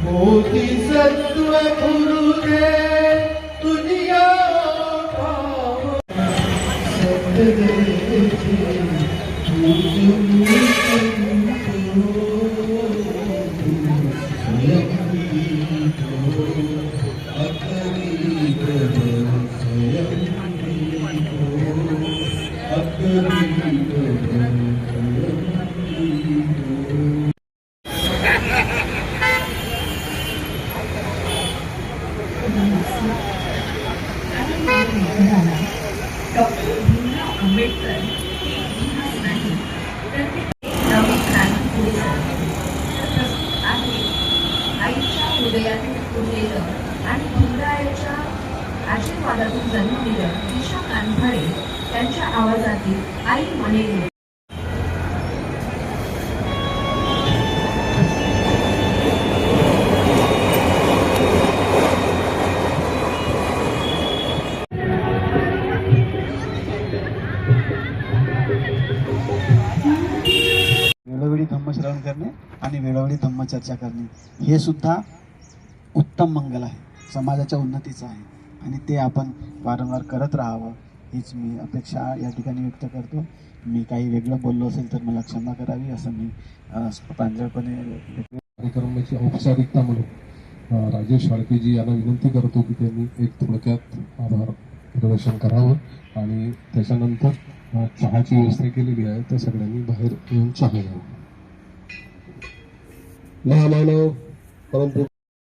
मोती सत्व गुरुदे दुनिया डॉक्टर भीमराव आंबेडकर हे इतिहास नाही तर ते नवक्रांती आहे. आईच्या हृदयातून फुललेलं आणि भीमरायाच्या आशीर्वादातून जन्मलेलं ईशा कानफाडे त्यांच्या आवाजातील आई म्हणेल. वेळोवेळी धम्मश्रवण करणे आणि वेळोवेळी धम्मचर्चा करणे हे सुद्धा उत्तम मंगल आहे, समाजाच्या उन्नतीचं आहे आणि ते आपण वारंवार करत राहावं हीच मी अपेक्षा या ठिकाणी व्यक्त करतो. मी काही वेगळं बोललो असेल तर मला क्षमा करावी असं मी प्रांजळपणे कार्यक्रमाची औपचारिकता म्हणून राजेश फाळकेजी यांना विनंती करतो की त्यांनी एक थोडक्यात आभार प्रदर्शन करावं आणि त्याच्यानंतर चहाची व्यवस्था केलेली आहे त्या सगळ्यांनी बाहेर येऊन चहा घ्यावा. महामानव परंतु